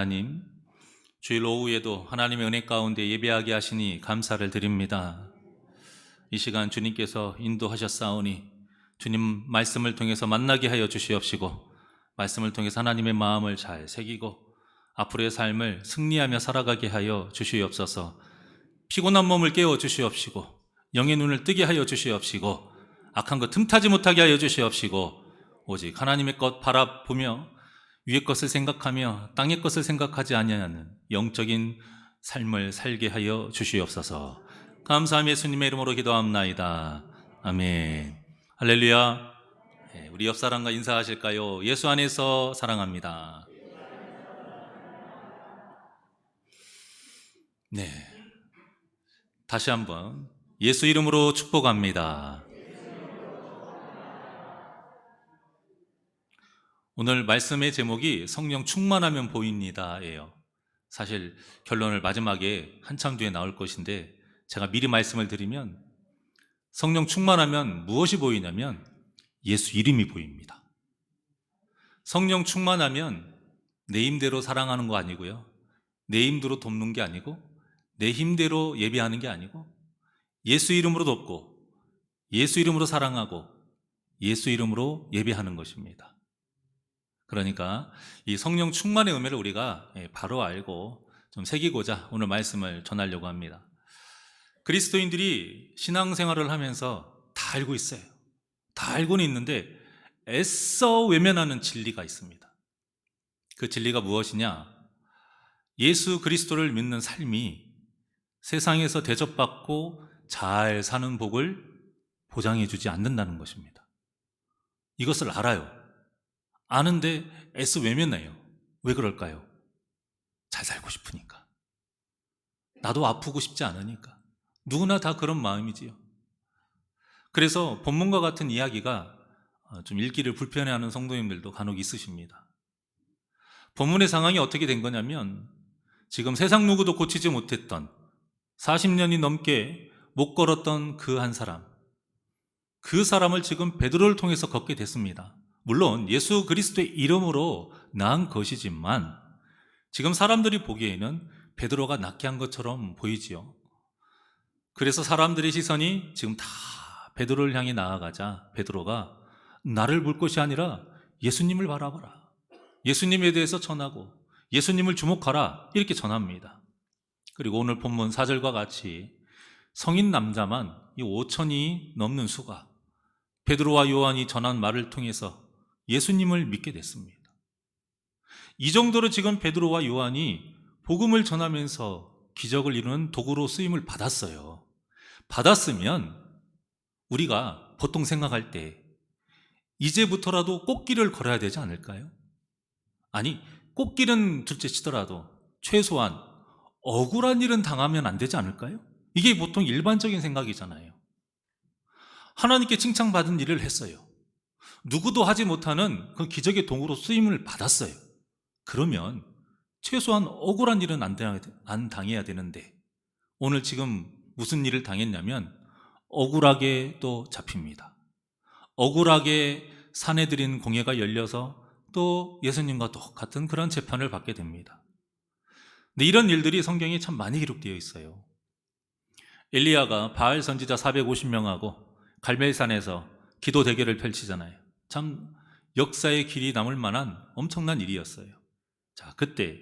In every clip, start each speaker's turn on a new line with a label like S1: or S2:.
S1: 하나님, 주일 오후에도 하나님의 은혜 가운데 예배하게 하시니 감사를 드립니다. 이 시간 주님께서 인도하셨사오니 주님 말씀을 통해서 만나게 하여 주시옵시고, 말씀을 통해서 하나님의 마음을 잘 새기고 앞으로의 삶을 승리하며 살아가게 하여 주시옵소서. 피곤한 몸을 깨워 주시옵시고, 영의 눈을 뜨게 하여 주시옵시고, 악한 것 틈타지 못하게 하여 주시옵시고, 오직 하나님의 것 바라보며 위의 것을 생각하며 땅의 것을 생각하지 아니하는 영적인 삶을 살게 하여 주시옵소서. 감사하며 예수님의 이름으로 기도합나이다. 아멘. 할렐루야. 우리 옆 사람과 인사하실까요? 예수 안에서 사랑합니다. 네. 다시 한번 예수 이름으로 축복합니다. 오늘 말씀의 제목이 성령 충만하면 보입니다예요. 사실 결론을 마지막에 한참 뒤에 나올 것인데, 제가 미리 말씀을 드리면 성령 충만하면 무엇이 보이냐면 예수 이름이 보입니다. 성령 충만하면 내 힘대로 사랑하는 거 아니고요, 내 힘대로 돕는 게 아니고, 내 힘대로 예배하는 게 아니고, 예수 이름으로 돕고 예수 이름으로 사랑하고 예수 이름으로 예배하는 것입니다. 그러니까 이 성령 충만의 의미를 우리가 바로 알고 좀 새기고자 오늘 말씀을 전하려고 합니다. 그리스도인들이 신앙생활을 하면서 다 알고 있어요. 다 알고는 있는데 애써 외면하는 진리가 있습니다. 그 진리가 무엇이냐? 예수 그리스도를 믿는 삶이 세상에서 대접받고 잘 사는 복을 보장해 주지 않는다는 것입니다. 이것을 알아요. 아는데 애써 외면해요. 왜 그럴까요? 잘 살고 싶으니까. 나도 아프고 싶지 않으니까. 누구나 다 그런 마음이지요. 그래서 본문과 같은 이야기가 좀 읽기를 불편해하는 성도님들도 간혹 있으십니다. 본문의 상황이 어떻게 된 거냐면, 지금 세상 누구도 고치지 못했던 40년이 넘게 못 걸었던 그 한 사람, 그 사람을 지금 베드로를 통해서 걷게 됐습니다. 물론 예수 그리스도의 이름으로 나은 것이지만 지금 사람들이 보기에는 베드로가 낫게 한 것처럼 보이지요. 그래서 사람들의 시선이 지금 다 베드로를 향해 나아가자 베드로가 나를 볼 것이 아니라 예수님을 바라봐라, 예수님에 대해서 전하고 예수님을 주목하라, 이렇게 전합니다. 그리고 오늘 본문 4절과 같이 성인 남자만 이 5천이 넘는 수가 베드로와 요한이 전한 말을 통해서 예수님을 믿게 됐습니다. 이 정도로 지금 베드로와 요한이 복음을 전하면서 기적을 이루는 도구로 쓰임을 받았어요. 받았으면 우리가 보통 생각할 때 이제부터라도 꽃길을 걸어야 되지 않을까요? 아니, 꽃길은 둘째 치더라도 최소한 억울한 일은 당하면 안 되지 않을까요? 이게 보통 일반적인 생각이잖아요. 하나님께 칭찬받은 일을 했어요. 누구도 하지 못하는 그 기적의 도구로 쓰임을 받았어요. 그러면 최소한 억울한 일은 안 당해야 되는데, 오늘 지금 무슨 일을 당했냐면 억울하게 또 잡힙니다. 억울하게 사내들인 공회가 열려서 또 예수님과 똑같은 그런 재판을 받게 됩니다. 근데 이런 일들이 성경에 참 많이 기록되어 있어요. 엘리야가 바알 선지자 450명하고 갈멜산에서 기도 대결을 펼치잖아요. 참 역사의 길이 남을 만한 엄청난 일이었어요. 자, 그때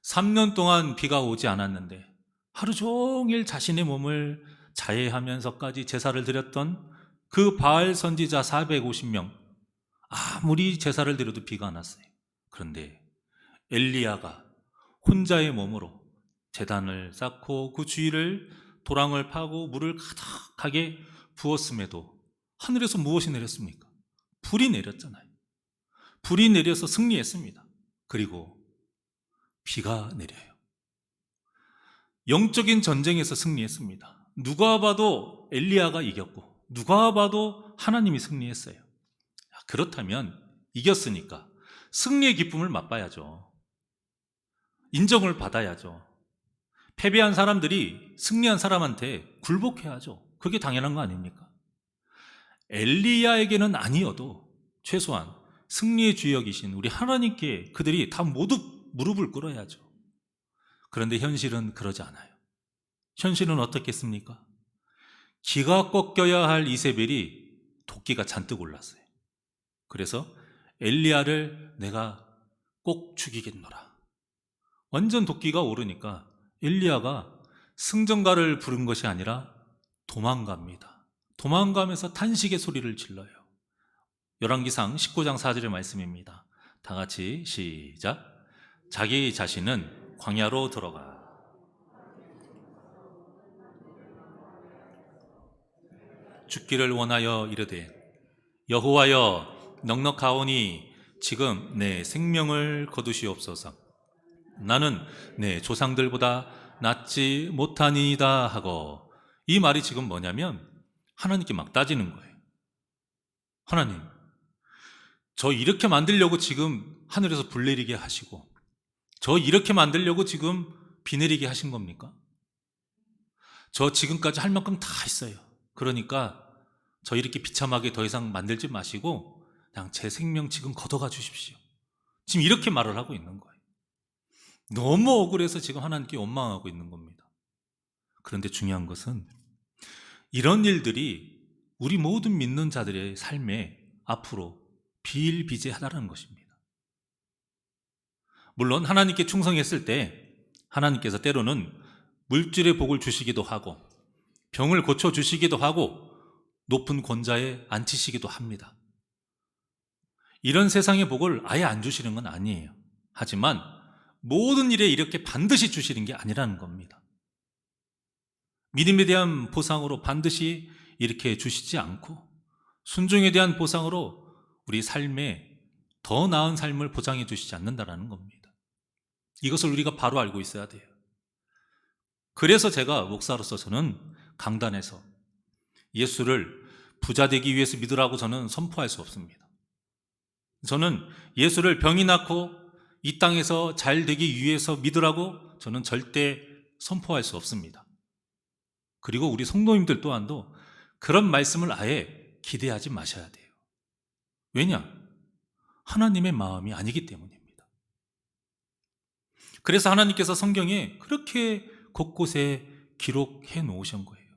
S1: 3년 동안 비가 오지 않았는데 하루 종일 자신의 몸을 자해하면서까지 제사를 드렸던 그 바알 선지자 450명, 아무리 제사를 드려도 비가 안 왔어요. 그런데 엘리야가 혼자의 몸으로 제단을 쌓고 그 주위를 도랑을 파고 물을 가득하게 부었음에도 하늘에서 무엇이 내렸습니까? 불이 내렸잖아요. 불이 내려서 승리했습니다. 그리고 비가 내려요. 영적인 전쟁에서 승리했습니다. 누가 봐도 엘리야가 이겼고 누가 봐도 하나님이 승리했어요. 그렇다면 이겼으니까 승리의 기쁨을 맛봐야죠. 인정을 받아야죠. 패배한 사람들이 승리한 사람한테 굴복해야죠. 그게 당연한 거 아닙니까? 엘리야에게는 아니어도 최소한 승리의 주역이신 우리 하나님께 그들이 다 모두 무릎을 꿇어야죠. 그런데 현실은 그러지 않아요. 현실은 어떻겠습니까? 기가 꺾여야 할 이세벨이 도끼가 잔뜩 올랐어요. 그래서 엘리야를 내가 꼭 죽이겠노라. 완전 도끼가 오르니까 엘리야가 승전가를 부른 것이 아니라 도망갑니다. 도망가면서 탄식의 소리를 질러요. 열왕기상 19장 4절의 말씀입니다. 다 같이 시작. 자기 자신은 광야로 들어가 죽기를 원하여 이르되 여호와여 넉넉하오니 지금 내 생명을 거두시옵소서. 나는 내 조상들보다 낫지 못하니이다 하고, 이 말이 지금 뭐냐면 하나님께 막 따지는 거예요. 하나님, 저 이렇게 만들려고 지금 하늘에서 불 내리게 하시고 저 이렇게 만들려고 지금 비 내리게 하신 겁니까? 저 지금까지 할 만큼 다 했어요. 그러니까 저 이렇게 비참하게 더 이상 만들지 마시고 그냥 제 생명 지금 걷어가 주십시오. 지금 이렇게 말을 하고 있는 거예요. 너무 억울해서 지금 하나님께 원망하고 있는 겁니다. 그런데 중요한 것은 이런 일들이 우리 모든 믿는 자들의 삶에 앞으로 비일비재하다는 것입니다. 물론 하나님께 충성했을 때 하나님께서 때로는 물질의 복을 주시기도 하고 병을 고쳐주시기도 하고 높은 권자에 앉히시기도 합니다. 이런 세상의 복을 아예 안 주시는 건 아니에요. 하지만 모든 일에 이렇게 반드시 주시는 게 아니라는 겁니다. 믿음에 대한 보상으로 반드시 이렇게 주시지 않고 순종에 대한 보상으로 우리 삶에 더 나은 삶을 보장해 주시지 않는다는 겁니다. 이것을 우리가 바로 알고 있어야 돼요. 그래서 제가 목사로서 저는 강단에서 예수를 부자 되기 위해서 믿으라고 저는 선포할 수 없습니다. 저는 예수를 병이 낫고 이 땅에서 잘 되기 위해서 믿으라고 저는 절대 선포할 수 없습니다. 그리고 우리 성도님들 또한도 그런 말씀을 아예 기대하지 마셔야 돼요. 왜냐? 하나님의 마음이 아니기 때문입니다. 그래서 하나님께서 성경에 그렇게 곳곳에 기록해 놓으신 거예요.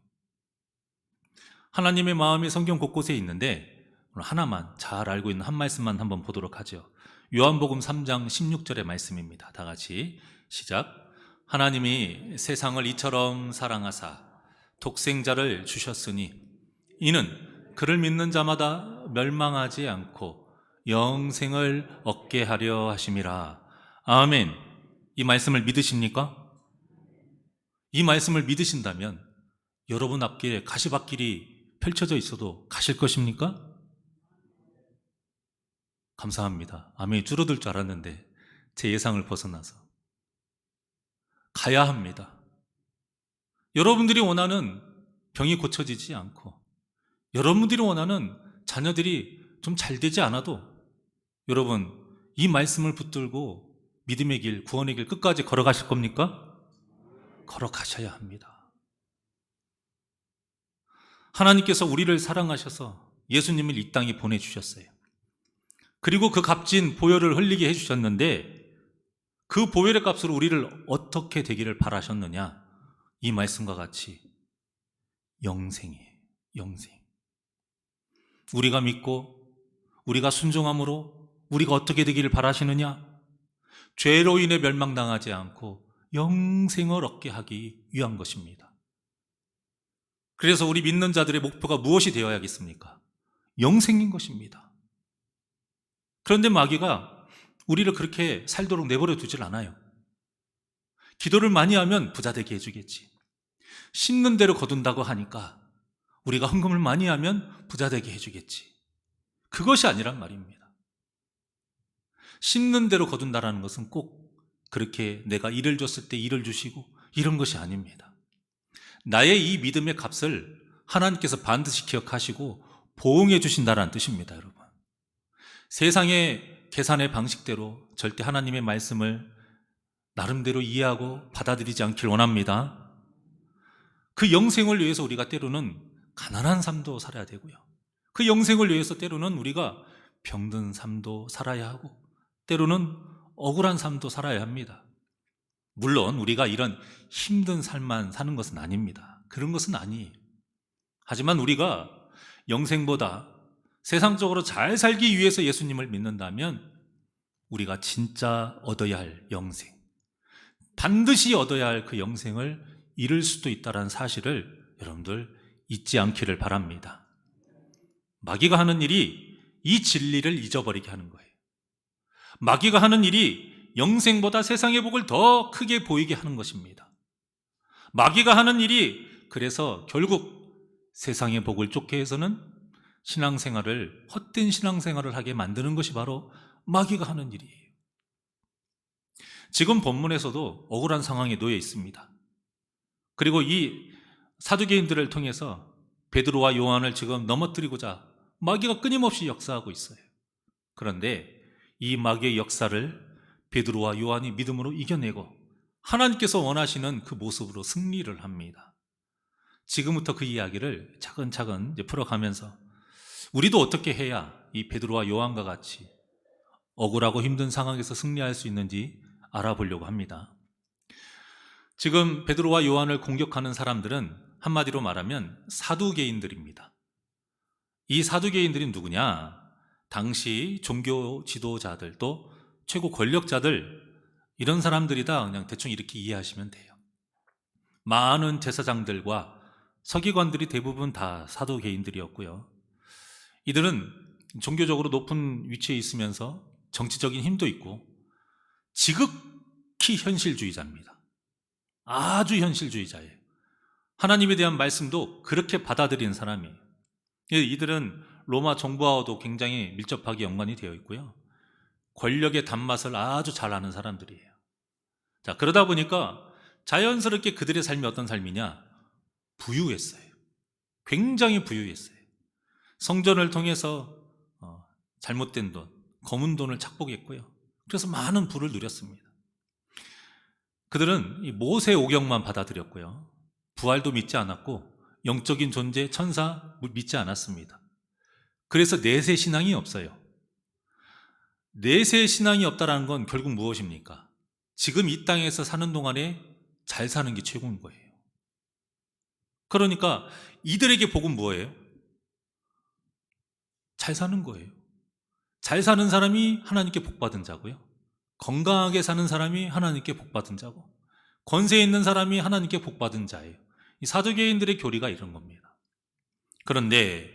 S1: 하나님의 마음이 성경 곳곳에 있는데 오늘 하나만 잘 알고 있는 한 말씀만 한번 보도록 하죠. 요한복음 3장 16절의 말씀입니다. 다 같이 시작. 하나님이 세상을 이처럼 사랑하사 독생자를 주셨으니 이는 그를 믿는 자마다 멸망하지 않고 영생을 얻게 하려 하심이라. 아멘. 이 말씀을 믿으십니까? 이 말씀을 믿으신다면 여러분 앞길에 가시밭길이 펼쳐져 있어도 가실 것입니까? 감사합니다. 아멘이 줄어들 줄 알았는데 제 예상을 벗어나서 가야 합니다. 여러분들이 원하는 병이 고쳐지지 않고 여러분들이 원하는 자녀들이 좀 잘 되지 않아도 여러분 이 말씀을 붙들고 믿음의 길, 구원의 길 끝까지 걸어가실 겁니까? 걸어가셔야 합니다. 하나님께서 우리를 사랑하셔서 예수님을 이 땅에 보내주셨어요. 그리고 그 값진 보혈을 흘리게 해주셨는데 그 보혈의 값으로 우리를 어떻게 되기를 바라셨느냐? 이 말씀과 같이 영생이에요. 영생. 우리가 믿고 우리가 순종함으로 우리가 어떻게 되기를 바라시느냐? 죄로 인해 멸망당하지 않고 영생을 얻게 하기 위한 것입니다. 그래서 우리 믿는 자들의 목표가 무엇이 되어야겠습니까? 영생인 것입니다. 그런데 마귀가 우리를 그렇게 살도록 내버려 두질 않아요. 기도를 많이 하면 부자 되게 해주겠지. 심는 대로 거둔다고 하니까 우리가 헌금을 많이 하면 부자 되게 해주겠지. 그것이 아니란 말입니다. 심는 대로 거둔다라는 것은 꼭 그렇게 내가 일을 줬을 때 일을 주시고 이런 것이 아닙니다. 나의 이 믿음의 값을 하나님께서 반드시 기억하시고 보응해 주신다는 뜻입니다, 여러분. 세상의 계산의 방식대로 절대 하나님의 말씀을 나름대로 이해하고 받아들이지 않길 원합니다. 그 영생을 위해서 우리가 때로는 가난한 삶도 살아야 되고요. 그 영생을 위해서 때로는 우리가 병든 삶도 살아야 하고 때로는 억울한 삶도 살아야 합니다. 물론 우리가 이런 힘든 삶만 사는 것은 아닙니다. 그런 것은 아니에요. 하지만 우리가 영생보다 세상적으로 잘 살기 위해서 예수님을 믿는다면 우리가 진짜 얻어야 할 영생, 반드시 얻어야 할 그 영생을 잃을 수도 있다는 사실을 여러분들 잊지 않기를 바랍니다. 마귀가 하는 일이 이 진리를 잊어버리게 하는 거예요. 마귀가 하는 일이 영생보다 세상의 복을 더 크게 보이게 하는 것입니다. 마귀가 하는 일이 그래서 결국 세상의 복을 쫓게 해서는 신앙생활을, 헛된 신앙생활을 하게 만드는 것이 바로 마귀가 하는 일이에요. 지금 본문에서도 억울한 상황에 놓여 있습니다. 그리고 이 사두개인들을 통해서 베드로와 요한을 지금 넘어뜨리고자 마귀가 끊임없이 역사하고 있어요. 그런데 이 마귀의 역사를 베드로와 요한이 믿음으로 이겨내고 하나님께서 원하시는 그 모습으로 승리를 합니다. 지금부터 그 이야기를 차근차근 이제 풀어가면서 우리도 어떻게 해야 이 베드로와 요한과 같이 억울하고 힘든 상황에서 승리할 수 있는지 알아보려고 합니다. 지금 베드로와 요한을 공격하는 사람들은 한마디로 말하면 사두개인들입니다. 이 사두개인들이 누구냐? 당시 종교 지도자들, 또 최고 권력자들, 이런 사람들이다, 그냥 대충 이렇게 이해하시면 돼요. 많은 제사장들과 서기관들이 대부분 다 사두개인들이었고요. 이들은 종교적으로 높은 위치에 있으면서 정치적인 힘도 있고 지극히 현실주의자입니다. 아주 현실주의자예요. 하나님에 대한 말씀도 그렇게 받아들이는 사람이에요. 이들은 로마 정부와도 굉장히 밀접하게 연관이 되어 있고요. 권력의 단맛을 아주 잘 아는 사람들이에요. 자, 그러다 보니까 자연스럽게 그들의 삶이 어떤 삶이냐? 부유했어요. 굉장히 부유했어요. 성전을 통해서 잘못된 돈, 검은 돈을 착복했고요. 그래서 많은 부를 누렸습니다. 그들은 이 모세 오경만 받아들였고요. 부활도 믿지 않았고 영적인 존재, 천사 믿지 않았습니다. 그래서 내세 신앙이 없어요. 내세 신앙이 없다는 건 결국 무엇입니까? 지금 이 땅에서 사는 동안에 잘 사는 게 최고인 거예요. 그러니까 이들에게 복은 뭐예요? 잘 사는 거예요. 잘 사는 사람이 하나님께 복받은 자고요. 건강하게 사는 사람이 하나님께 복받은 자고, 권세 있는 사람이 하나님께 복받은 자예요. 이 사두개인들의 교리가 이런 겁니다. 그런데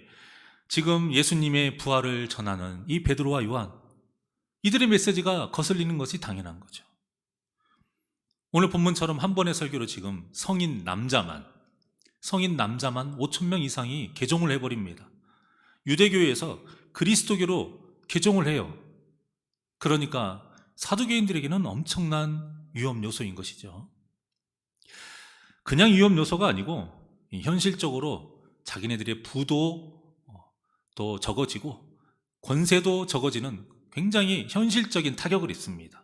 S1: 지금 예수님의 부활을 전하는 이 베드로와 요한, 이들의 메시지가 거슬리는 것이 당연한 거죠. 오늘 본문처럼 한 번의 설교로 지금 성인 남자만 5,000명 이상이 개종을 해버립니다. 유대교에서 그리스도교로 개종을 해요. 그러니까 사두개인들에게는 엄청난 위험 요소인 것이죠. 그냥 위험 요소가 아니고 현실적으로 자기네들의 부도 또 적어지고 권세도 적어지는 굉장히 현실적인 타격을 입습니다.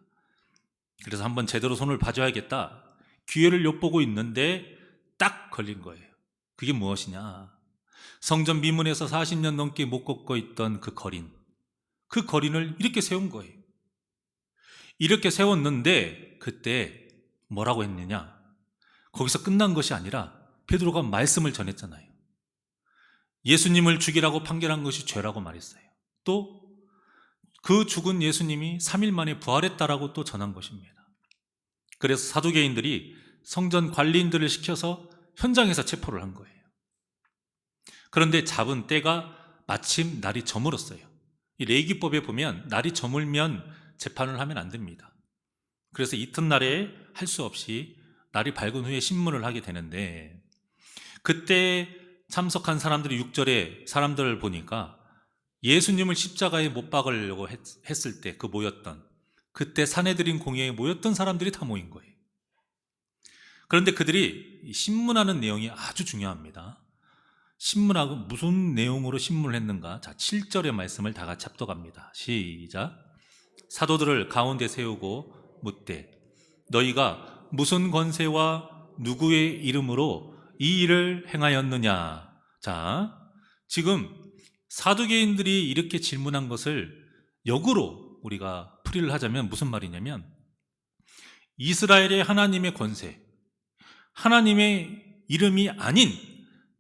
S1: 그래서 한번 제대로 손을 봐줘야겠다, 기회를 엿보고 있는데 딱 걸린 거예요. 그게 무엇이냐? 성전 미문에서 40년 넘게 못 걷고 있던 그 거린을 이렇게 세운 거예요. 이렇게 세웠는데 그때 뭐라고 했느냐? 거기서 끝난 것이 아니라 베드로가 말씀을 전했잖아요. 예수님을 죽이라고 판결한 것이 죄라고 말했어요. 또 그 죽은 예수님이 3일 만에 부활했다라고 또 전한 것입니다. 그래서 사두개인들이 성전 관리인들을 시켜서 현장에서 체포를 한 거예요. 그런데 잡은 때가 마침 날이 저물었어요. 이 레위기법에 보면 날이 저물면 재판을 하면 안 됩니다. 그래서 이튿날에 할 수 없이 날이 밝은 후에 신문을 하게 되는데, 그때 참석한 사람들이 6절에 사람들을 보니까 예수님을 십자가에 못 박으려고 했을 때 그때 사내들인 공회에 모였던 사람들이 다 모인 거예요. 그런데 그들이 신문하는 내용이 아주 중요합니다. 신문하고 무슨 내용으로 신문을 했는가? 자, 7절의 말씀을 다 같이 합독합니다. 시작. 사도들을 가운데 세우고 묻되 너희가 무슨 권세와 누구의 이름으로 이 일을 행하였느냐? 자, 지금 사두개인들이 이렇게 질문한 것을 역으로 우리가 풀이를 하자면 무슨 말이냐면, 이스라엘의 하나님의 권세, 하나님의 이름이 아닌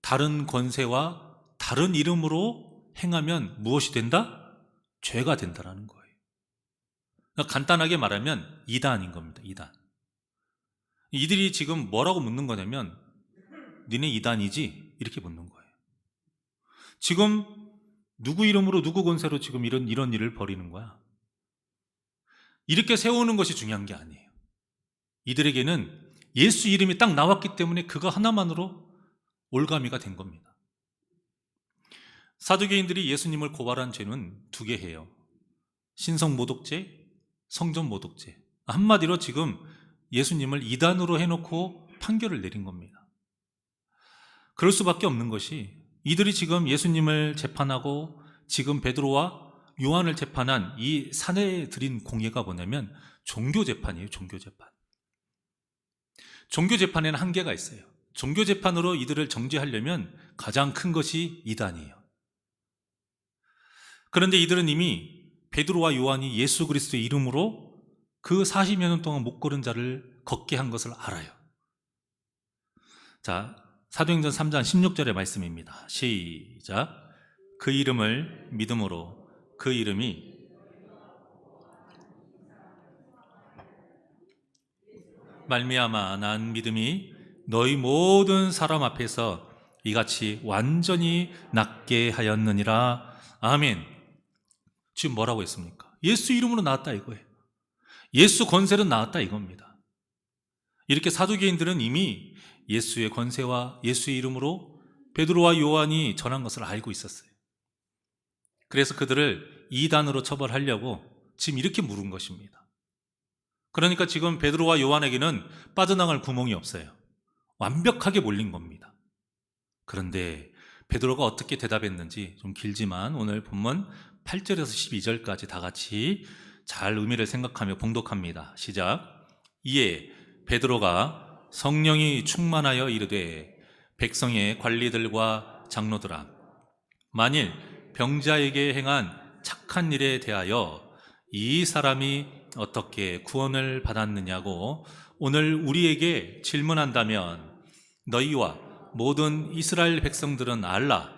S1: 다른 권세와 다른 이름으로 행하면 무엇이 된다? 죄가 된다라는 거예요. 그러니까 간단하게 말하면 이단인 겁니다. 이단. 이들이 지금 뭐라고 묻는 거냐면, 니네 이단이지? 이렇게 묻는 거예요. 지금 누구 이름으로 누구 권세로 지금 이런 일을 벌이는 거야? 이렇게 세우는 것이 중요한 게 아니에요. 이들에게는 예수 이름이 딱 나왔기 때문에 그거 하나만으로 올가미가 된 겁니다. 사두개인들이 예수님을 고발한 죄는 두 개예요. 신성모독죄, 성전모독죄. 한마디로 지금 예수님을 이단으로 해놓고 판결을 내린 겁니다. 그럴 수밖에 없는 것이, 이들이 지금 예수님을 재판하고 지금 베드로와 요한을 재판한 이 사내에 드린 공예가 뭐냐면 종교재판이에요. 종교재판. 종교재판에는 한계가 있어요. 종교재판으로 이들을 정죄하려면 가장 큰 것이 이단이에요. 그런데 이들은 이미 베드로와 요한이 예수 그리스도의 이름으로 그 40여 년 동안 못 걸은 자를 걷게 한 것을 알아요. 자, 사도행전 3장 16절의 말씀입니다. 시작. 그 이름을 믿음으로 그 이름이 말미암아 난 믿음이 너희 모든 사람 앞에서 이같이 완전히 낫게 하였느니라. 아멘. 지금 뭐라고 했습니까? 예수 이름으로 나왔다 이거예요. 예수 권세로 나왔다 이겁니다. 이렇게 사두개인들은 이미 예수의 권세와 예수의 이름으로 베드로와 요한이 전한 것을 알고 있었어요. 그래서 그들을 이단으로 처벌하려고 지금 이렇게 물은 것입니다. 그러니까 지금 베드로와 요한에게는 빠져나갈 구멍이 없어요. 완벽하게 몰린 겁니다. 그런데 베드로가 어떻게 대답했는지 좀 길지만 오늘 본문 8절에서 12절까지 다 같이 잘 의미를 생각하며 봉독합니다. 시작. 이에 베드로가 성령이 충만하여 이르되 백성의 관리들과 장로들아, 만일 병자에게 행한 착한 일에 대하여 이 사람이 어떻게 구원을 받았느냐고 오늘 우리에게 질문한다면 너희와 모든 이스라엘 백성들은 알라.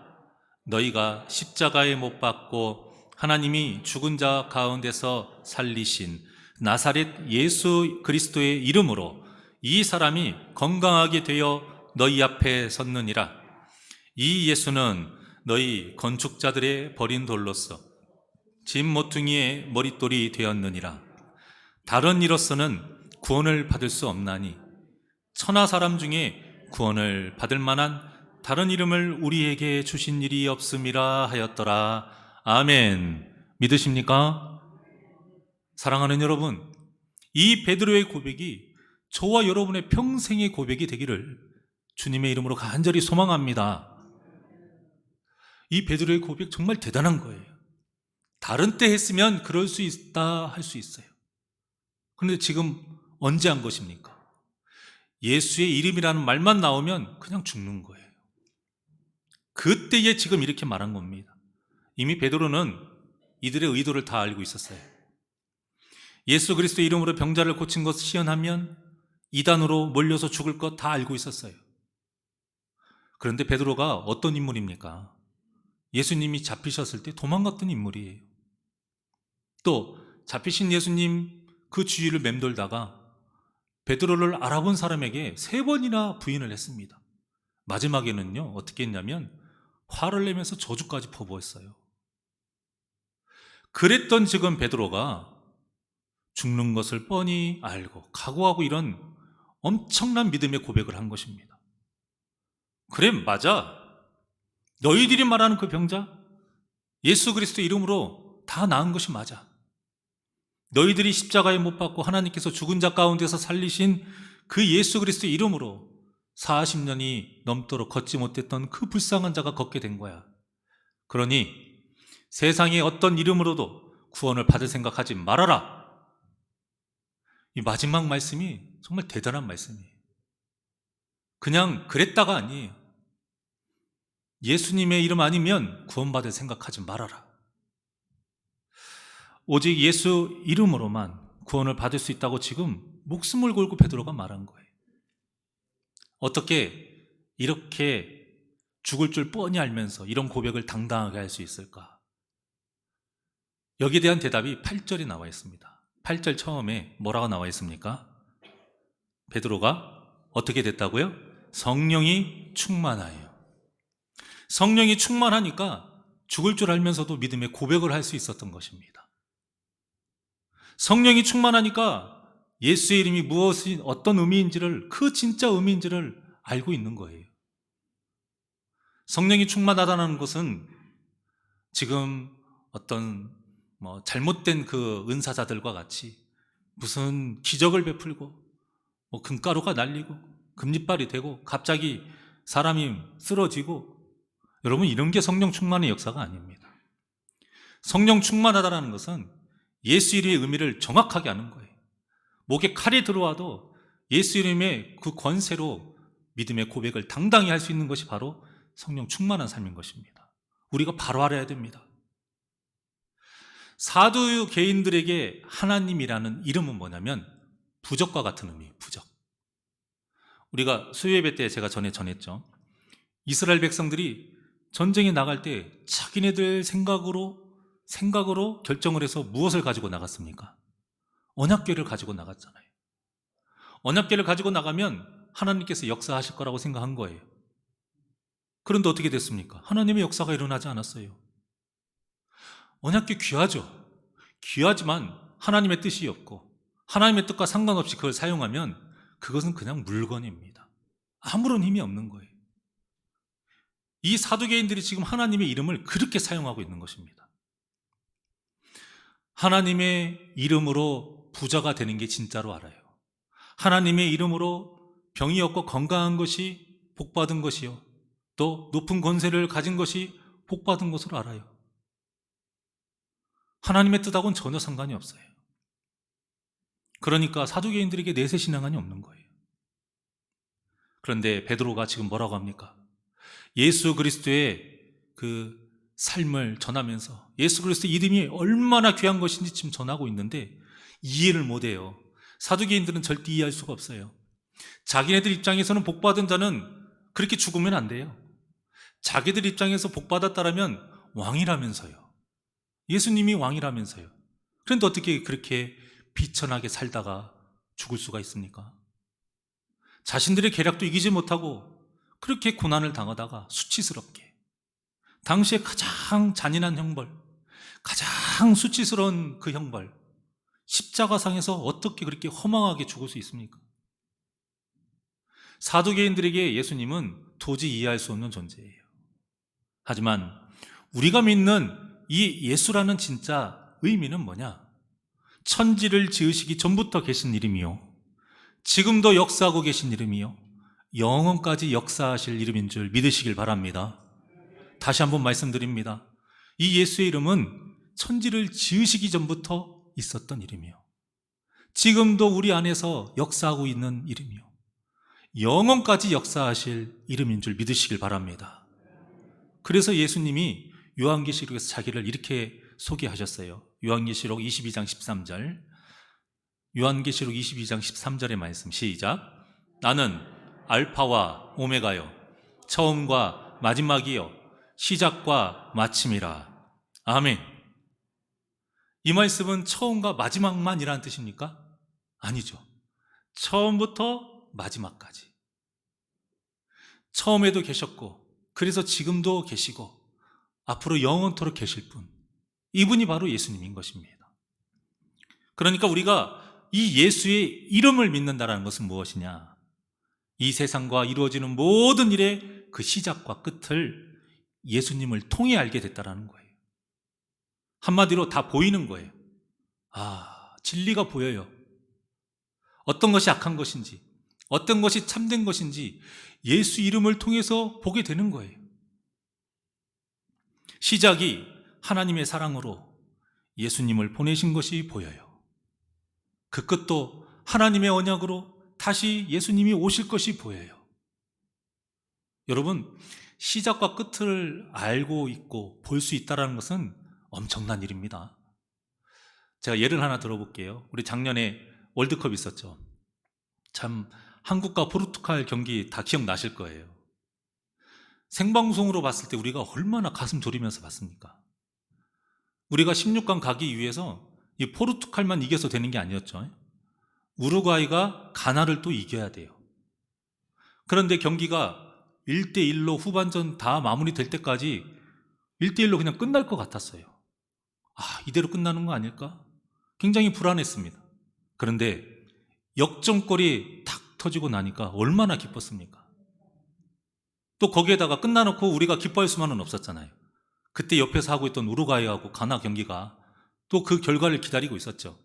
S1: 너희가 십자가에 못 박고 하나님이 죽은 자 가운데서 살리신 나사렛 예수 그리스도의 이름으로 이 사람이 건강하게 되어 너희 앞에 섰느니라. 이 예수는 너희 건축자들의 버린 돌로서 집 모퉁이의 머릿돌이 되었느니라. 다른 이로서는 구원을 받을 수 없나니 천하 사람 중에 구원을 받을 만한 다른 이름을 우리에게 주신 일이 없음이라 하였더라. 아멘. 믿으십니까? 사랑하는 여러분, 이 베드로의 고백이 저와 여러분의 평생의 고백이 되기를 주님의 이름으로 간절히 소망합니다. 이 베드로의 고백 정말 대단한 거예요. 다른 때 했으면 그럴 수 있다 할 수 있어요. 그런데 지금 언제 한 것입니까? 예수의 이름이라는 말만 나오면 그냥 죽는 거예요. 그때에 지금 이렇게 말한 겁니다. 이미 베드로는 이들의 의도를 다 알고 있었어요. 예수 그리스도의 이름으로 병자를 고친 것을 시연하면 이단으로 몰려서 죽을 것 다 알고 있었어요. 그런데 베드로가 어떤 인물입니까? 예수님이 잡히셨을 때 도망갔던 인물이에요. 또 잡히신 예수님 그 주위를 맴돌다가 베드로를 알아본 사람에게 3번이나 부인을 했습니다. 마지막에는요, 어떻게 했냐면 화를 내면서 저주까지 퍼부었어요. 그랬던 지금 베드로가 죽는 것을 뻔히 알고 각오하고 이런 엄청난 믿음의 고백을 한 것입니다. 그래, 맞아. 너희들이 말하는 그 병자 예수 그리스도 이름으로 다 나은 것이 맞아. 너희들이 십자가에 못 박고 하나님께서 죽은 자 가운데서 살리신 그 예수 그리스도 이름으로 40년이 넘도록 걷지 못했던 그 불쌍한 자가 걷게 된 거야. 그러니 세상의 어떤 이름으로도 구원을 받을 생각하지 말아라. 이 마지막 말씀이 정말 대단한 말씀이에요. 그냥 그랬다가 아니에요. 예수님의 이름 아니면 구원받을 생각하지 말아라. 오직 예수 이름으로만 구원을 받을 수 있다고 지금 목숨을 걸고 베드로가 말한 거예요. 어떻게 이렇게 죽을 줄 뻔히 알면서 이런 고백을 당당하게 할 수 있을까? 여기에 대한 대답이 8절에 나와 있습니다. 8절 처음에 뭐라고 나와 있습니까? 베드로가 어떻게 됐다고요? 성령이 충만하여. 성령이 충만하니까 죽을 줄 알면서도 믿음의 고백을 할 수 있었던 것입니다. 성령이 충만하니까 예수의 이름이 무엇이 어떤 의미인지를, 그 진짜 의미인지를 알고 있는 거예요. 성령이 충만하다는 것은 지금 어떤 잘못된 그 은사자들과 같이 무슨 기적을 베풀고 금가루가 날리고 금리빨이 되고 갑자기 사람이 쓰러지고, 여러분, 이런 게 성령 충만의 역사가 아닙니다. 성령 충만하다는 것은 예수 이름의 의미를 정확하게 아는 거예요. 목에 칼이 들어와도 예수 이름의 그 권세로 믿음의 고백을 당당히 할 수 있는 것이 바로 성령 충만한 삶인 것입니다. 우리가 바로 알아야 됩니다. 사두 개인들에게 하나님이라는 이름은 뭐냐면 부적과 같은 의미예요. 부적. 우리가 수요예배 때 제가 전했죠. 이스라엘 백성들이 전쟁에 나갈 때 자기네들 생각으로 결정을 해서 무엇을 가지고 나갔습니까? 언약궤를 가지고 나갔잖아요. 언약궤를 가지고 나가면 하나님께서 역사하실 거라고 생각한 거예요. 그런데 어떻게 됐습니까? 하나님의 역사가 일어나지 않았어요. 언약궤 귀하죠. 귀하지만 하나님의 뜻이 없고 하나님의 뜻과 상관없이 그걸 사용하면 그것은 그냥 물건입니다. 아무런 힘이 없는 거예요. 이 사두개인들이 지금 하나님의 이름을 그렇게 사용하고 있는 것입니다. 하나님의 이름으로 부자가 되는 게 진짜로 알아요. 하나님의 이름으로 병이 없고 건강한 것이 복받은 것이요, 또 높은 권세를 가진 것이 복받은 것으로 알아요. 하나님의 뜻하고는 전혀 상관이 없어요. 그러니까 사두개인들에게 내세신앙이 없는 거예요. 그런데 베드로가 지금 뭐라고 합니까? 예수 그리스도의 그 삶을 전하면서 예수 그리스도의 이름이 얼마나 귀한 것인지 지금 전하고 있는데 이해를 못해요. 사두개인들은 절대 이해할 수가 없어요. 자기네들 입장에서는 복받은 자는 그렇게 죽으면 안 돼요. 자기들 입장에서 복받았다라면 왕이라면서요. 예수님이 왕이라면서요. 그런데 어떻게 그렇게 비천하게 살다가 죽을 수가 있습니까? 자신들의 계략도 이기지 못하고 그렇게 고난을 당하다가 수치스럽게, 당시에 가장 잔인한 형벌, 가장 수치스러운 그 형벌, 십자가상에서 어떻게 그렇게 허망하게 죽을 수 있습니까? 사두개인들에게 예수님은 도저히 이해할 수 없는 존재예요. 하지만 우리가 믿는 이 예수라는 진짜 의미는 뭐냐? 천지를 지으시기 전부터 계신 이름이요, 지금도 역사하고 계신 이름이요, 영원까지 역사하실 이름인 줄 믿으시길 바랍니다. 다시 한번 말씀드립니다. 이 예수의 이름은 천지를 지으시기 전부터 있었던 이름이요, 지금도 우리 안에서 역사하고 있는 이름이요, 영원까지 역사하실 이름인 줄 믿으시길 바랍니다. 그래서 예수님이 요한계시록에서 자기를 이렇게 소개하셨어요. 요한계시록 22장 13절, 요한계시록 22장 13절의 말씀 시작. 나는 알파와 오메가요, 처음과 마지막이요, 시작과 마침이라. 아멘. 이 말씀은 처음과 마지막만이라는 뜻입니까? 아니죠. 처음부터 마지막까지. 처음에도 계셨고, 그래서 지금도 계시고, 앞으로 영원토록 계실 분, 이분이 바로 예수님인 것입니다. 그러니까 우리가 이 예수의 이름을 믿는다는 것은 무엇이냐? 이 세상과 이루어지는 모든 일의 그 시작과 끝을 예수님을 통해 알게 됐다는 거예요. 한마디로 다 보이는 거예요. 진리가 보여요. 어떤 것이 악한 것인지, 어떤 것이 참된 것인지 예수 이름을 통해서 보게 되는 거예요. 시작이 하나님의 사랑으로 예수님을 보내신 것이 보여요. 그 끝도 하나님의 언약으로 다시 예수님이 오실 것이 보여요. 여러분, 시작과 끝을 알고 있고 볼 수 있다는 것은 엄청난 일입니다. 제가 예를 하나 들어볼게요. 우리 작년에 월드컵 있었죠. 참 한국과 포르투갈 경기 다 기억나실 거예요. 생방송으로 봤을 때 우리가 얼마나 가슴 졸이면서 봤습니까? 우리가 16강 가기 위해서 이 포르투갈만 이겨서 되는 게 아니었죠. 우루과이가 가나를 또 이겨야 돼요. 그런데 경기가 1대1로 후반전 다 마무리될 때까지 1대1로 그냥 끝날 것 같았어요. 이대로 끝나는 거 아닐까? 굉장히 불안했습니다. 그런데 역전골이 탁 터지고 나니까 얼마나 기뻤습니까? 또 거기에다가 끝나놓고 우리가 기뻐할 수만은 없었잖아요. 그때 옆에서 하고 있던 우루과이하고 가나 경기가 또 그 결과를 기다리고 있었죠.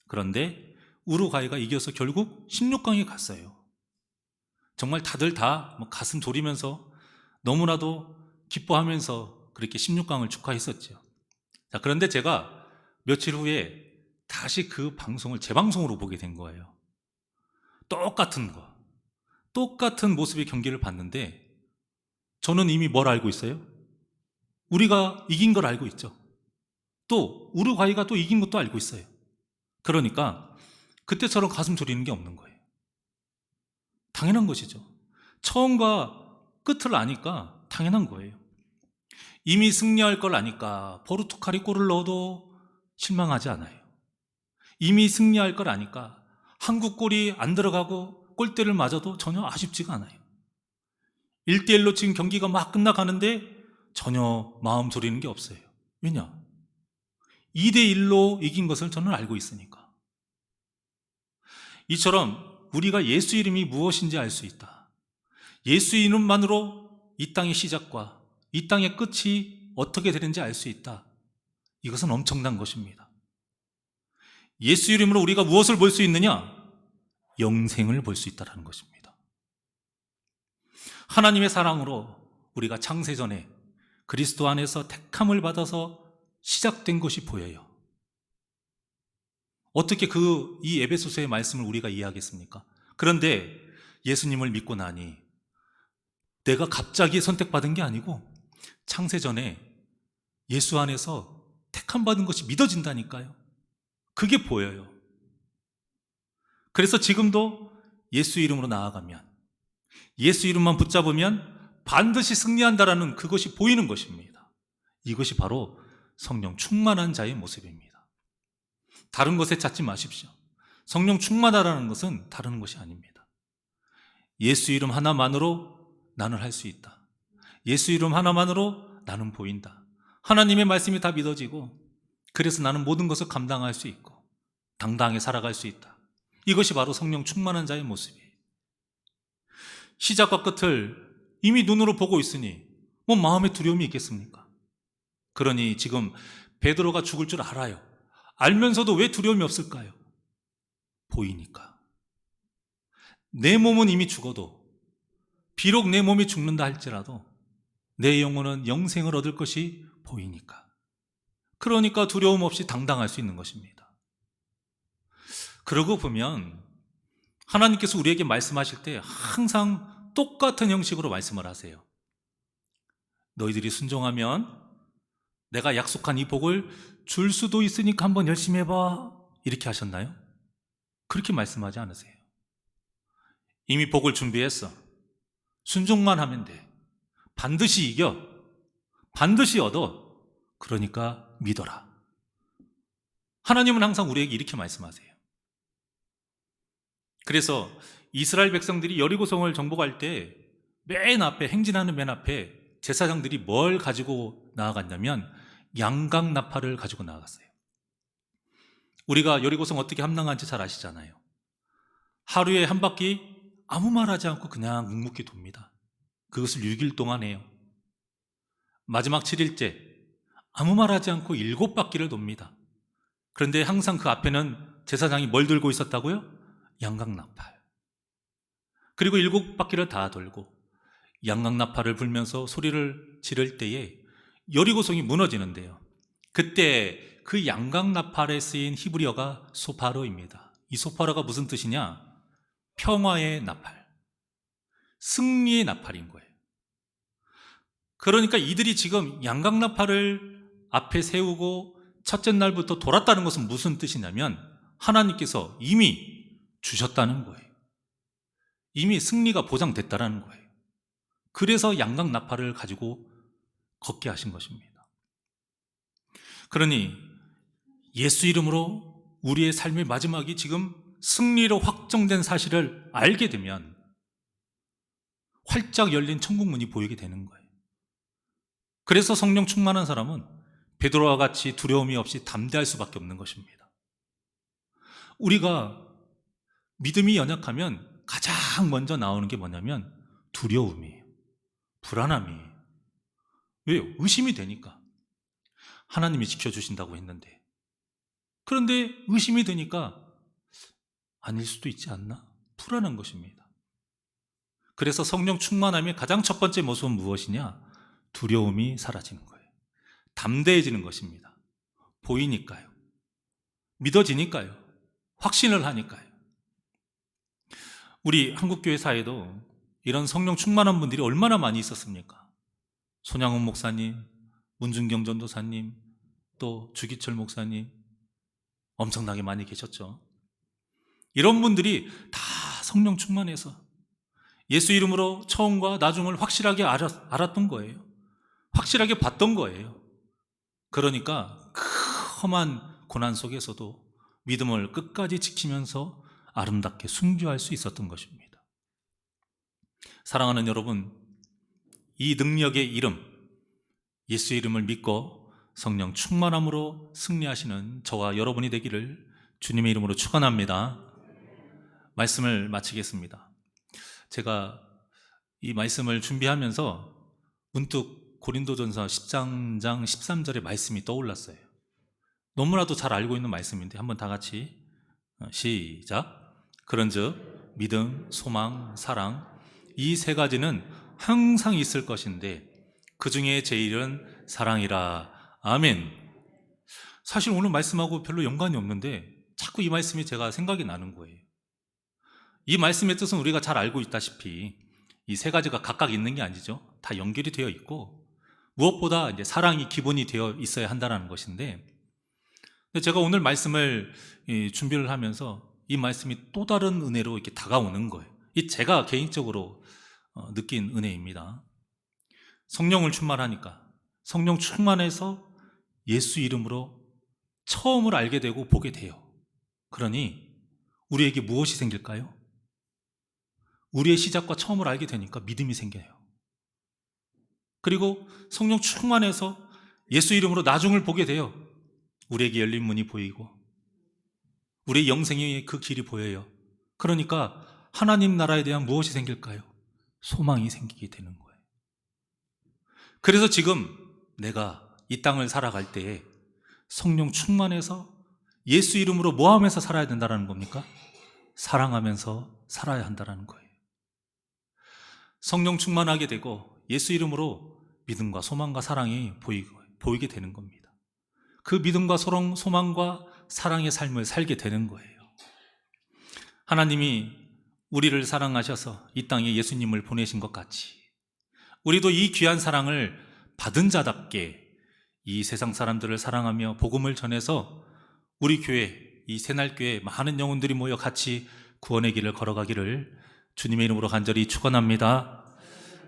S1: 그런데 우루과이가 이겨서 결국 16강에 갔어요. 정말 다들 다 가슴 졸이면서 너무나도 기뻐하면서 그렇게 16강을 축하했었죠. 자, 그런데 제가 며칠 후에 다시 그 방송을 재방송으로 보게 된 거예요. 똑같은 모습의 경기를 봤는데 저는 이미 뭘 알고 있어요? 우리가 이긴 걸 알고 있죠. 또 우루과이가 또 이긴 것도 알고 있어요. 그러니까 그때처럼 가슴 졸이는 게 없는 거예요. 당연한 것이죠. 처음과 끝을 아니까 당연한 거예요. 이미 승리할 걸 아니까 포르투갈이 골을 넣어도 실망하지 않아요. 이미 승리할 걸 아니까 한국 골이 안 들어가고 골대를 맞아도 전혀 아쉽지가 않아요. 1대1로 지금 경기가 막 끝나가는데 전혀 마음 졸이는 게 없어요. 왜냐? 2대1로 이긴 것을 저는 알고 있으니까. 이처럼 우리가 예수 이름이 무엇인지 알 수 있다. 예수 이름만으로 이 땅의 시작과 이 땅의 끝이 어떻게 되는지 알 수 있다. 이것은 엄청난 것입니다. 예수 이름으로 우리가 무엇을 볼 수 있느냐? 영생을 볼 수 있다는 것입니다. 하나님의 사랑으로 우리가 창세전에 그리스도 안에서 택함을 받아서 시작된 것이 보여요. 어떻게 이 에베소서의 말씀을 우리가 이해하겠습니까? 그런데 예수님을 믿고 나니 내가 갑자기 선택받은 게 아니고 창세전에 예수 안에서 택함 받은 것이 믿어진다니까요. 그게 보여요. 그래서 지금도 예수 이름으로 나아가면, 예수 이름만 붙잡으면 반드시 승리한다라는 그것이 보이는 것입니다. 이것이 바로 성령 충만한 자의 모습입니다. 다른 것에 찾지 마십시오. 성령 충만하다는 것은 다른 것이 아닙니다. 예수 이름 하나만으로 나는 할 수 있다. 예수 이름 하나만으로 나는 보인다. 하나님의 말씀이 다 믿어지고 그래서 나는 모든 것을 감당할 수 있고 당당하게 살아갈 수 있다. 이것이 바로 성령 충만한 자의 모습이에요. 시작과 끝을 이미 눈으로 보고 있으니 뭐 마음에 두려움이 있겠습니까? 그러니 지금 베드로가 죽을 줄 알아요. 알면서도 왜 두려움이 없을까요? 보이니까. 내 몸은 이미 죽어도 비록 내 몸이 죽는다 할지라도 내 영혼은 영생을 얻을 것이 보이니까. 그러니까 두려움 없이 당당할 수 있는 것입니다. 그러고 보면 하나님께서 우리에게 말씀하실 때 항상 똑같은 형식으로 말씀을 하세요. 너희들이 순종하면 내가 약속한 이 복을 줄 수도 있으니까 한번 열심히 해봐. 이렇게 하셨나요? 그렇게 말씀하지 않으세요. 이미 복을 준비했어. 순종만 하면 돼. 반드시 이겨. 반드시 얻어. 그러니까 믿어라. 하나님은 항상 우리에게 이렇게 말씀하세요. 그래서 이스라엘 백성들이 여리고성을 정복할 때 맨 앞에, 행진하는 맨 앞에 제사장들이 뭘 가지고 나아갔냐면 양강나팔을 가지고 나아갔어요. 우리가 여리고성 어떻게 함락한지 잘 아시잖아요. 하루에 한 바퀴 아무 말 하지 않고 그냥 묵묵히 돕니다. 그것을 6일 동안 해요. 마지막 7일째 아무 말 하지 않고 7바퀴를 돕니다. 그런데 항상 그 앞에는 제사장이 뭘 들고 있었다고요? 양강나팔. 그리고 7바퀴를 다 돌고 양강나팔을 불면서 소리를 지를 때에 여리고성이 무너지는데요. 그때 그 양강나팔에 쓰인 히브리어가 소파로입니다. 이 소파로가 무슨 뜻이냐? 평화의 나팔, 승리의 나팔인 거예요. 그러니까 이들이 지금 양강나팔을 앞에 세우고 첫째 날부터 돌았다는 것은 무슨 뜻이냐면 하나님께서 이미 주셨다는 거예요. 이미 승리가 보장됐다는 거예요. 그래서 양강나팔을 가지고 걷게 하신 것입니다. 그러니 예수 이름으로 우리의 삶의 마지막이 지금 승리로 확정된 사실을 알게 되면 활짝 열린 천국문이 보이게 되는 거예요. 그래서 성령 충만한 사람은 베드로와 같이 두려움이 없이 담대할 수밖에 없는 것입니다. 우리가 믿음이 연약하면 가장 먼저 나오는 게 뭐냐면 두려움이에요. 불안함이에요. 왜요? 의심이 되니까. 하나님이 지켜주신다고 했는데. 그런데 의심이 되니까 아닐 수도 있지 않나? 불안한 것입니다. 그래서 성령 충만함의 가장 첫 번째 모습은 무엇이냐? 두려움이 사라지는 거예요. 담대해지는 것입니다. 보이니까요. 믿어지니까요. 확신을 하니까요. 우리 한국교회 사회도 이런 성령 충만한 분들이 얼마나 많이 있었습니까? 손양훈 목사님, 문준경 전도사님, 또 주기철 목사님, 엄청나게 많이 계셨죠. 이런 분들이 다 성령 충만해서 예수 이름으로 처음과 나중을 확실하게 알았던 거예요. 확실하게 봤던 거예요. 그러니까 험한 고난 속에서도 믿음을 끝까지 지키면서 아름답게 순교할 수 있었던 것입니다. 사랑하는 여러분, 이 능력의 이름, 예수 이름을 믿고 성령 충만함으로 승리하시는 저와 여러분이 되기를 주님의 이름으로 축원합니다. 말씀을 마치겠습니다. 제가 이 말씀을 준비하면서 문득 고린도전서 10장 13절의 말씀이 떠올랐어요. 너무나도 잘 알고 있는 말씀인데 한번 다 같이 시작. 그런즉 믿음, 소망, 사랑 이 세 가지는 항상 있을 것인데 그 중에 제일은 사랑이라. 아멘. 사실 오늘 말씀하고 별로 연관이 없는데 자꾸 이 말씀이 제가 생각이 나는 거예요. 이 말씀의 뜻은 우리가 잘 알고 있다시피 이 세 가지가 각각 있는 게 아니죠. 다 연결이 되어 있고 무엇보다 이제 사랑이 기본이 되어 있어야 한다는 것인데, 제가 오늘 말씀을 준비를 하면서 이 말씀이 또 다른 은혜로 이렇게 다가오는 거예요. 이 제가 개인적으로 느낀 은혜입니다. 성령을 충만하니까, 성령 충만해서 예수 이름으로 처음을 알게 되고 보게 돼요. 그러니 우리에게 무엇이 생길까요? 우리의 시작과 처음을 알게 되니까 믿음이 생겨요. 그리고 성령 충만해서 예수 이름으로 나중을 보게 돼요. 우리에게 열린 문이 보이고 우리의 영생의 그 길이 보여요. 그러니까 하나님 나라에 대한 무엇이 생길까요? 소망이 생기게 되는 거예요. 그래서 지금 내가 이 땅을 살아갈 때에 성령 충만해서 예수 이름으로 뭐 하면서 살아야 된다는 겁니까? 사랑하면서 살아야 한다는 거예요. 성령 충만하게 되고 예수 이름으로 믿음과 소망과 사랑이 보이게 되는 겁니다. 그 믿음과 소망과 사랑의 삶을 살게 되는 거예요. 하나님이 우리를 사랑하셔서 이 땅에 예수님을 보내신 것 같이 우리도 이 귀한 사랑을 받은 자답게 이 세상 사람들을 사랑하며 복음을 전해서 우리 교회, 이 새날교회 많은 영혼들이 모여 같이 구원의 길을 걸어가기를 주님의 이름으로 간절히 축원합니다.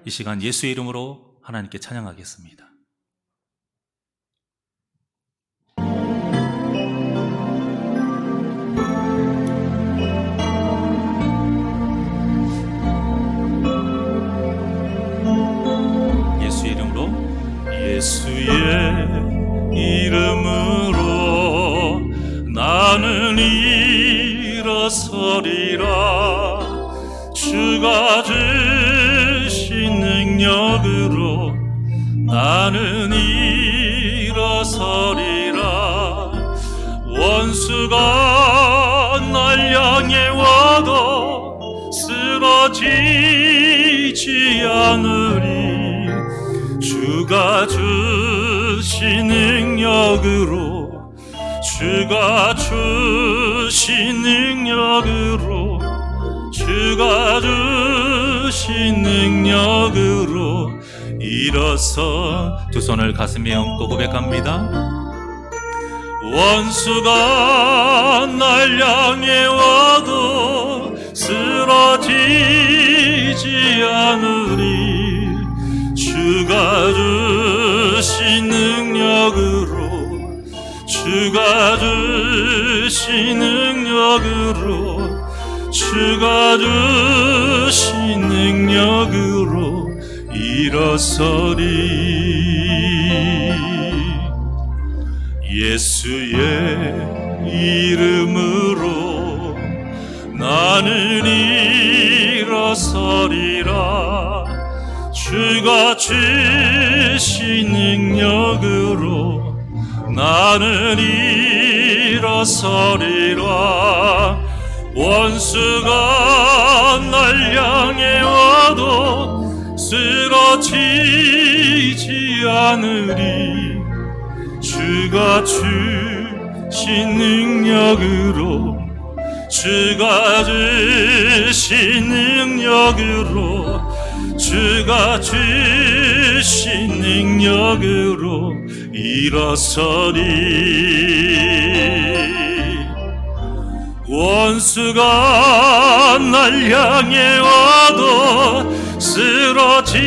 S1: 이 시간 예수의 이름으로 하나님께 찬양하겠습니다. 예수의 이름으로, 예수의 이름으로 나는 일어서리라. 주가 주신 능력으로 나는 일어서리라. 원수가 날 향해 와도 쓰러지지 않으리. 주가 주신 능력으로, 주가 주신 능력으로, 주가 주신 능력으로 일어서 두 손을 가슴에 얹고 고백합니다. 원수가 날 향해 와도 쓰러지지 않으리. 주가 주신 능력으로, 주가 주신 능력으로, 주가 주신 능력으로 일어서리. 예수의 이름으로 나는 일어서리라. 주가 주신 능력으로 나는 일어서리라. 원수가 날 향해 와도 쓰러지지 않으리. 주가 주신 능력으로, 주가 주신 능력으로, 주가 주신 능력으로 일어서리. 원수가 날 향해 와도 쓰러지지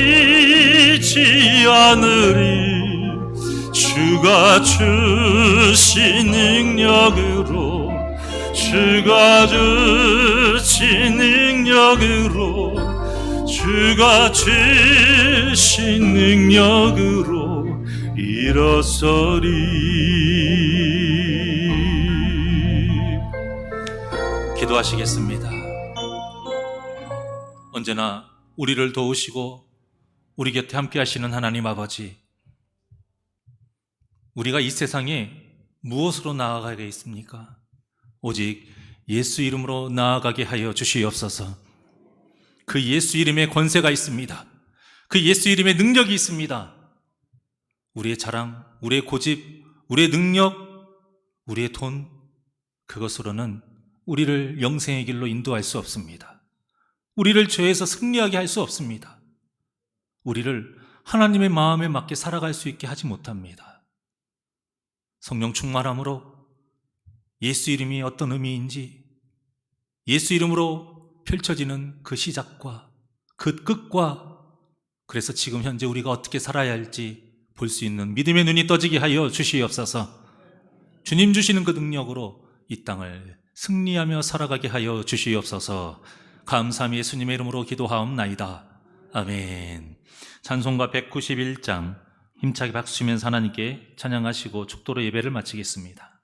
S1: 않으리. 주가 주신 능력으로, 주가 주신 능력으로, 주가 주신 능력으로 일어서리. 기도하시겠습니다. 언제나 우리를 도우시고 우리 곁에 함께 하시는 하나님 아버지, 우리가 이 세상에 무엇으로 나아가게 있습니까? 오직 예수 이름으로 나아가게 하여 주시옵소서. 그 예수 이름에 권세가 있습니다. 그 예수 이름에 능력이 있습니다. 우리의 자랑, 우리의 고집, 우리의 능력, 우리의 돈, 그것으로는 우리를 영생의 길로 인도할 수 없습니다. 우리를 죄에서 승리하게 할 수 없습니다. 우리를 하나님의 마음에 맞게 살아갈 수 있게 하지 못합니다. 성령 충만함으로 예수 이름이 어떤 의미인지, 예수 이름으로 펼쳐지는 그 시작과 그 끝과, 그래서 지금 현재 우리가 어떻게 살아야 할지 볼 수 있는 믿음의 눈이 떠지게 하여 주시옵소서. 주님 주시는 그 능력으로 이 땅을 승리하며 살아가게 하여 주시옵소서. 감사함이 예수님의 이름으로 기도하옵나이다. 아멘. 찬송가 191장 힘차게 박수 치면서 하나님께 찬양하시고 축도로 예배를 마치겠습니다.